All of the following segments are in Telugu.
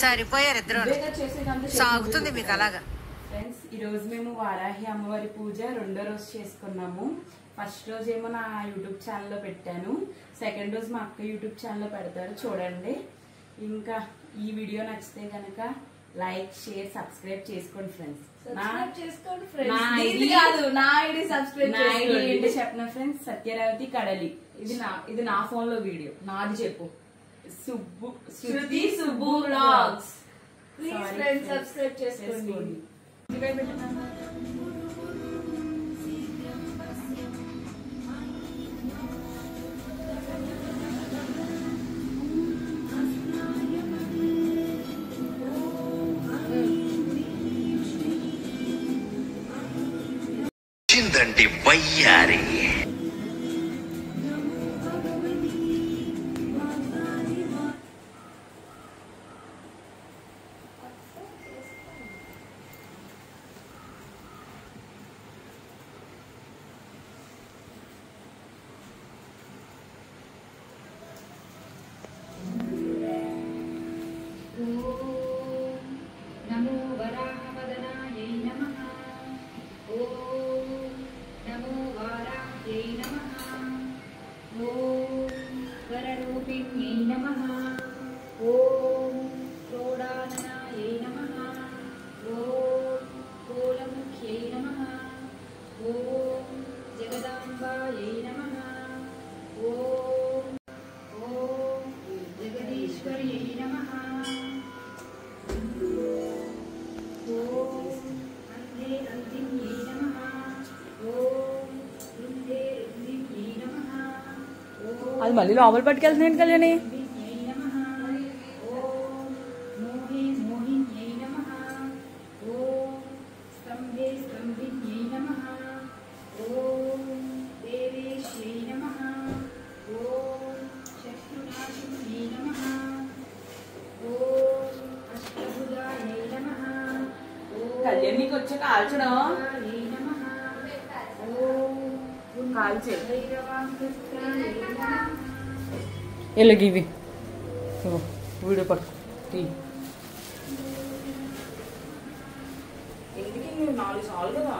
సరిపోయారు ఇద్దరు సాగుతుంది మీకు అలాగా. ఫ్రెండ్స్ ఈ రోజు మేము వారాహి అమ్మవారి పూజ రెండో రోజు చేసుకున్నాము. ఫస్ట్ రోజు ఏమో నా యూట్యూబ్ ఛానల్లో పెట్టాను, సెకండ్ రోజు మా అక్క యూట్యూబ్ ఛానల్లో పెడతారు చూడండి. ఇంకా ఈ వీడియో నచ్చితే కనుక లైక్ షేర్ సబ్స్క్రైబ్ చేసుకోండి ఫ్రెండ్స్. ఏంటో చెప్పిన ఫ్రెండ్స్, సత్యరావతి కడలి. ఇది నా ఫోన్ లో వీడియో, నాది చెప్పు. Shruti Subbu vlogs. Please friends subscribe చేసుకోండి. చిందండి వయ్యారి. అది మళ్ళీ లోపల పట్టుకెళ్తున్నాయండి కళ్యాణి. కళ్యాణికి వచ్చే కాల్చడం కాల్చే ఇలాగ ఇవి వీడియో పట్టు. ఎందుకు 4 సార్లు కదా.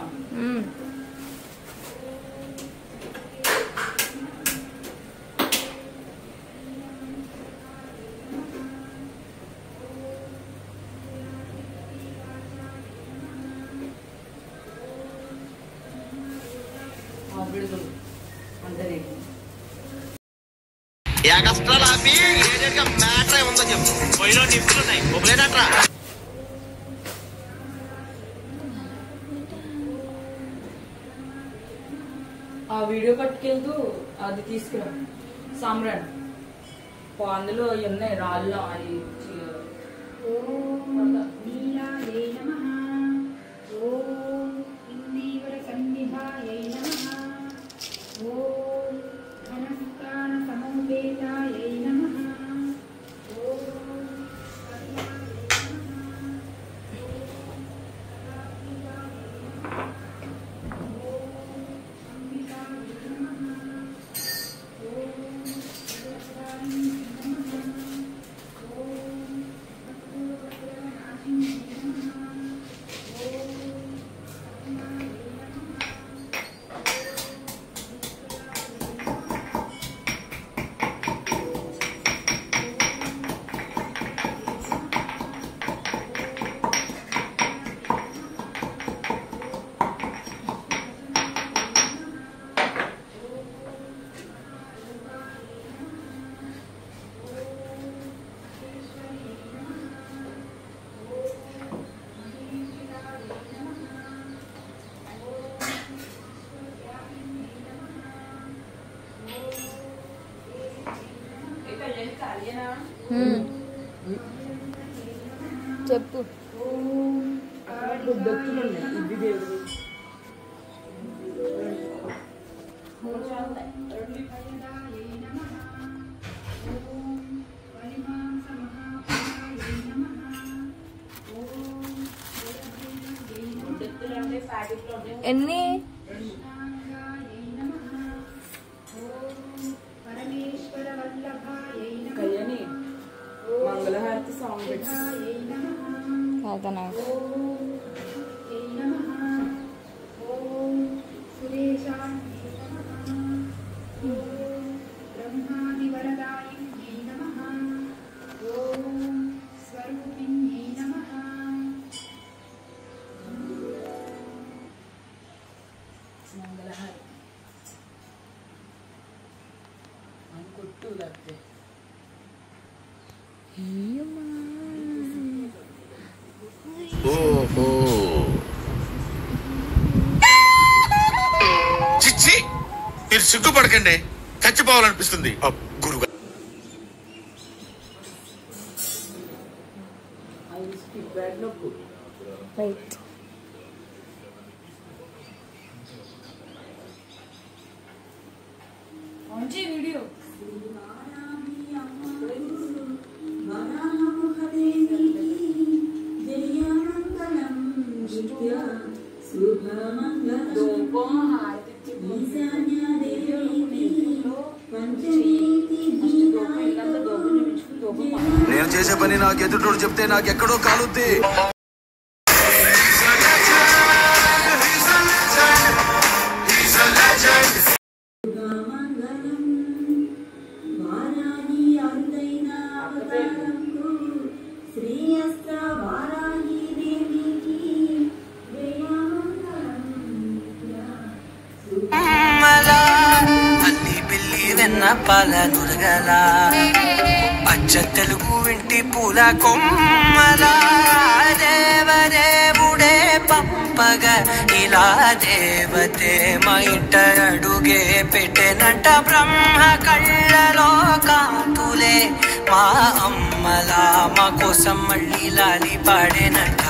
ఎక్స్ట్రా లాపి ఏజెంట్గా మ్యాటర్ ఉందో చెప్పు. పొయ్యిలో నిప్పులు ఉన్నాయి, ఒకలేదట్రా. ఆ వీడియో పట్టుకెళ్తూ అది తీసుకురా సామ్రాన్. అందులో ఉన్నాయి రాళ్ళు. అది చెప్పు. ఎన్ని కళ్యాణి సాంగ్ పెట్టు. ఓహో చిచ్చి మీరు సిగ్గుపడకండి, చచ్చిపోవాలనిపిస్తుంది. గురుగా వీడియో నేను చేసే పని నాకు ఎదుటోడు చెప్తే నాకెక్కడో కాలుద్ది. పాల నురగల అచ్చ తెలుగు ఇంటి పూల కొమ్మల దేవదేవుడే పంపగా ఇలా దేవతే మా ఇంట అడుగే పెట్టెనంట. బ్రహ్మ కళ్ళలో కాతులే మా అమ్మలా మా కోసం మళ్ళీ లాలి పాడేనంట.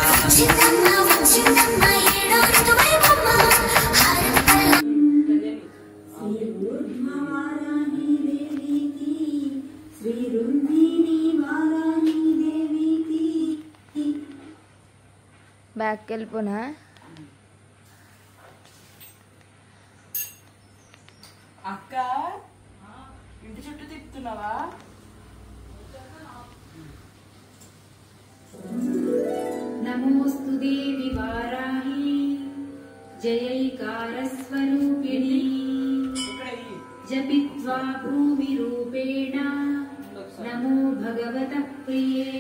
బ్యాక్ వెళ్ళిపోనా? అక్క ఇంటి చుట్టూ తిప్పుతున్నావా? నమోస్తు దేవి వారాహి జయైకారస్వరూపిణి జపిత్వా భూమి రూపేణ నమో భగవతః ప్రియే.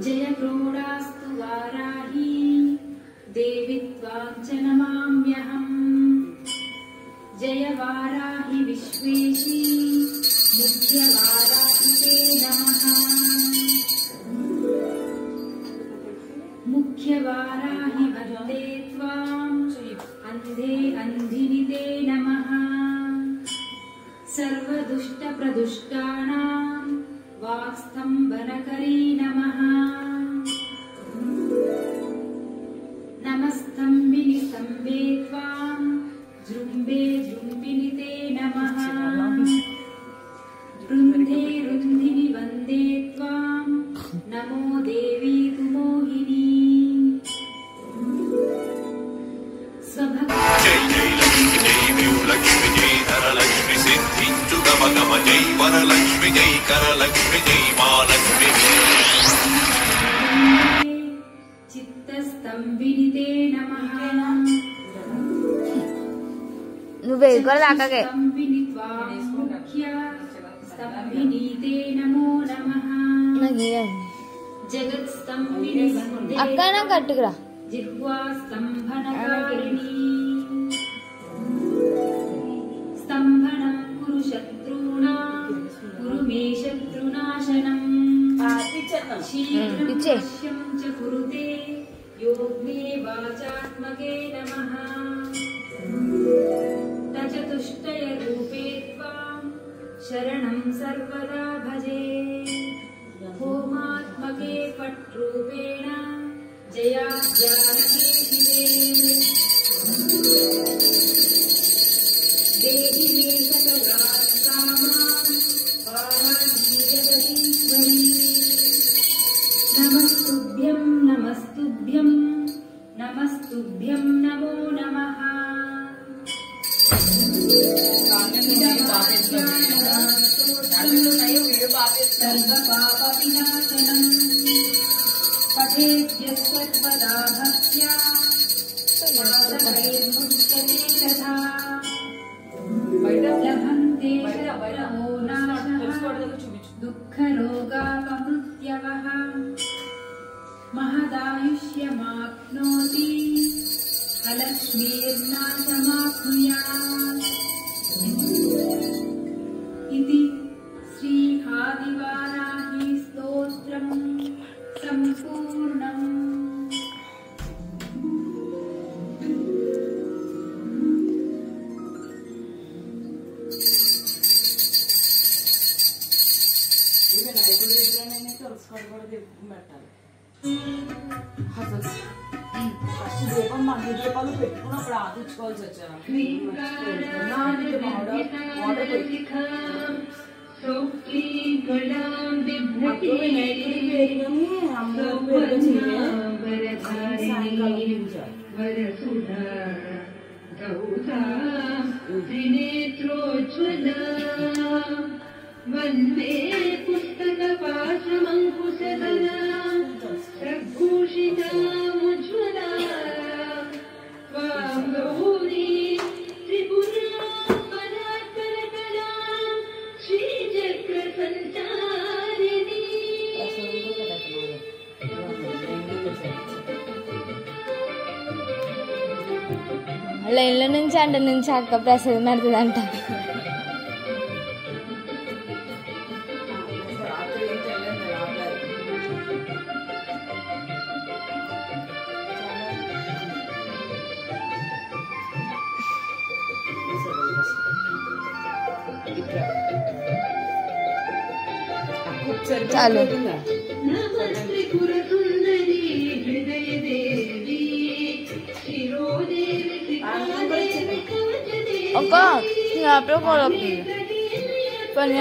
జయ క్రోడాస్తు వారాహి దేవి త్వాం చ నమామ్యహం. జయ వారాహి విశ్వేశి ముఖ్య వారాహి తే నమః. ముఖ్య వారాహి వందే త్వాం అంధే అంధిని తే నమః. సర్వదుష్ట ప్రదుష్టానాం వాక్స్తంభనకరీ నమః. నమస్తంభిని స్తంభే త్వాం జృంభే జృంభిని తే నమః. రుంధే రుంధిని వందే త్వాం నమో దేవీ తు మోహిని. జై జై లక్ష్మి జై లక్ష్మి జై ధరలక్ష్మి సిద్ధించు గమ గమ జై వరలక్ష్మి జై కరలక్ష్మి జై మహాలక్ష్మి. చిత్తస్తంభిని తే నమః. నువ్వే కూడా దాకాగే స్తంభిని త్వాం ముఖ్య స్తంభిని తే నమో నమః. జగత్స్తంభిని వందే అక్క నా కట్టుకురా. జిహ్వా స్తంభనకారిణి. స్తంభనం కురు శత్రూణాం కురు మే శత్రునాశనం. శీఘ్రం పశ్యం చ కురుతే యోగ్నే వాచాత్మకే నమః. తచతుష్టయ రూపే త్వాం శరణం సర్వదా భజే. హోమాత్మకే పట్రూపేణ జయాజ్ఞానకే శివే. దేవి మే సకలాన్ కామాన్ వారాహి జగదీశ్వరీ. నమస్తుభ్యం నమస్తుభ్యం నమస్తుభ్యం నమో నమః. వీడియో బాగా सर्वपापविनाशनम् पठेद्यस्तत्वदा भक्त्या पातकैर्मुच्यते तथा लभन्ते शत्रुवो नाशः दुःखरोगापमृत्यवः महदायुष्यमाप्नोति अलक्ष्मीर्नाशमाप्नुयात् इति श्री आदिवाराही स्तोत्रम् सम्पूर्णम्। వినాయకుడి దగ్గర తులసికోట కూడా దీపం పెట్టాలి. అసలు ఫస్ట్ దీపం మగ్గి దీపాలు పెట్టుకున్నప్పుడు ఆదించుకోవాల్సి వచ్చాను. వినాయకుడి పేరు కానీ అమ్మవారి పేరు సాయంకాలం वन्दे पुस्तकपाशमङ्कुशधरा प्रभूषितामुज्ज्वला त्वां गौरी त्रिपुरा परात्परकला श्रीचक्रसञ्चारिणी। లైన్లో నుంచి అంట నుంచి అక్క ప్రసాదం పెడుతుందంట. చాలు ఒక పని